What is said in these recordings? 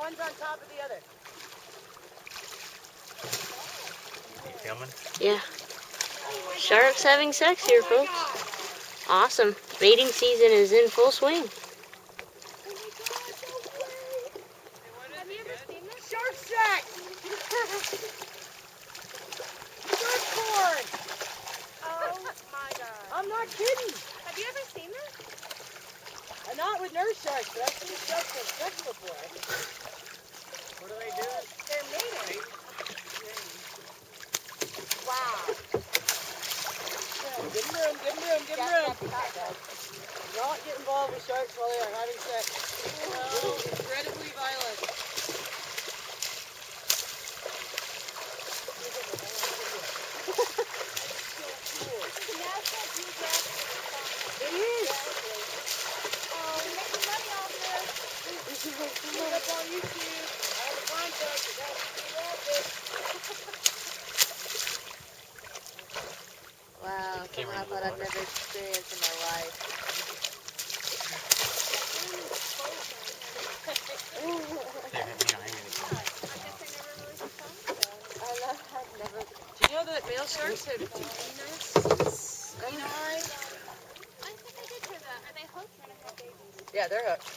One's on top of the other. You filming? Yeah. Sharks having sex here, folks. Awesome. Mating season is in full swing. Have you ever seen this? Shark sex! Shark porn! Oh my god. I'm not kidding. Have you ever seen this? Not with nurse sharks, but I've seen sharks have sex before. What are they doing? They're mating. Wow. Give them room, give them room, give them room. Do not get involved with sharks while they are having sex. No. Incredibly violent. It is. Making money off this. Put it up on YouTube. All the contact. You gotta see that. Wow, something I thought I'd never experience in my life. I've never. Do you know that male sharks have 2 penises? I think I did hear that. Are they hooked when they have babies? Yeah, they're hooked.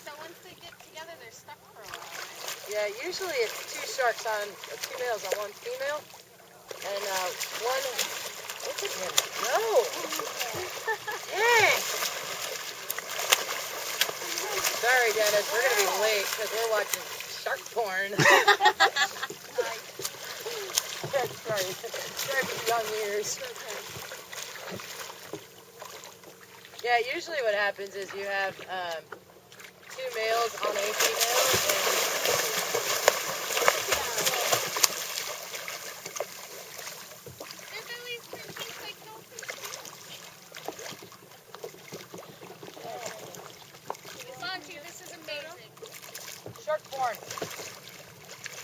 So once they get together, they're stuck for a while, right? Yeah, usually it's 2 sharks on 2 males on 1 female, and one. What's it in? No. Dang. Sorry, Dennis. We're gonna be late because we're watching shark porn. Sorry. Sorry for the young ears. Yeah, usually what happens is you have 2 males on a female, Their bellies turn pink like dolphins. Santi, this is amazing. and shark porn.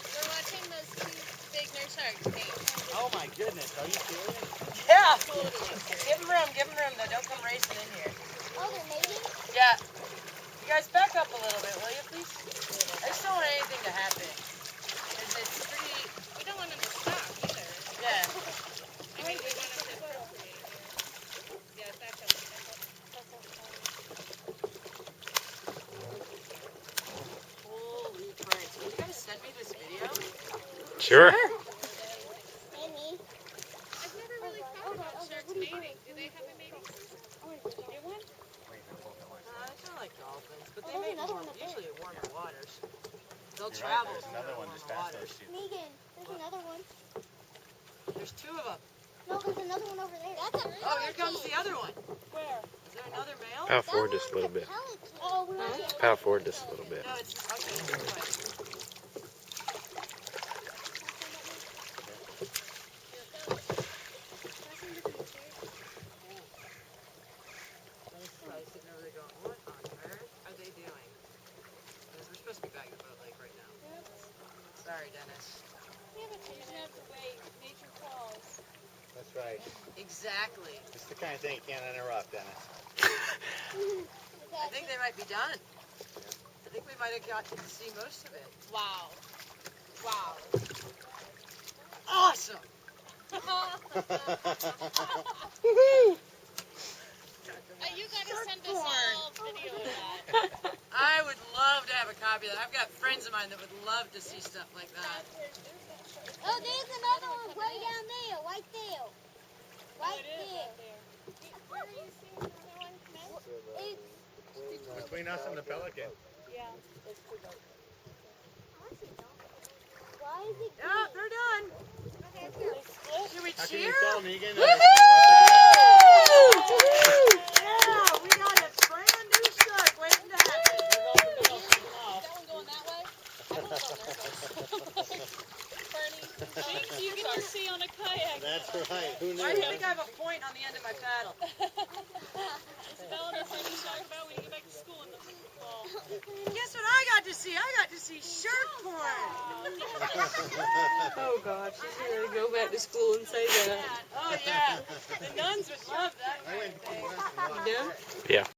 We're watching those 2 big nurse sharks mate. Oh my goodness, are you serious? Yeah. Give them room, though. Don't come racing in here. Oh, they're mating? Yeah. You guys back up a little bit, will you, please? I just don't want anything to happen. 'Cause it's pretty, We don't want them to stop either. yeah. I mean, we want them to procreate. Yeah, back up. Holy Christ. Can you guys send me this video? Sure. Amy. I've never really thought about sharks mating. Do they have a mating season? Do one? It's not like dolphins, but they Oh, make another warm, one up there. usually in warmer waters. They'll You're right, travel there's to another one warmer just past waters. those 2. Megan, there's another one. There's 2 of them. No, there's another one over there. That's a Oh, here comes the other one. Where? Is there another male? Power forward just a little bit. Oh, we want to Power forward just a little bit. No, it's okay. This way. Probably sitting over there going, what on earth are they doing? Because we're supposed to be back at Boat Lake right now. Sorry, Dennis. You just have to wait. Nature calls. That's right. Exactly. It's the kind of thing you can't interrupt, Dennis. I think they might be done. I think we might have gotten to see most of it. Wow. Wow. Awesome! You gotta send us all video of that. I would love to have a copy of that. I've got friends of mine that would love to see stuff like that. Oh, there's another one way down there. Right there. Right there. Where are you seeing another one, Smith? Between us and the pelican. Yeah. Why is it Yeah, they're done. Okay, it's good. Should we How can cheer? you tell, Megan? Yeah, we got a brand new shark waiting to happen. That one going that way? I won't go there. Bernie, things you get to see on a kayak. That's right. Who Why do you knew? think I have a point on the end of my paddle? Spelling our things talk about when you get back to school in the fall. Guess what I got to see? I got to see shark porn. Oh gosh, she's gonna go back to school and say that. Oh yeah, the nuns would love that kind of thing. You done? Yeah.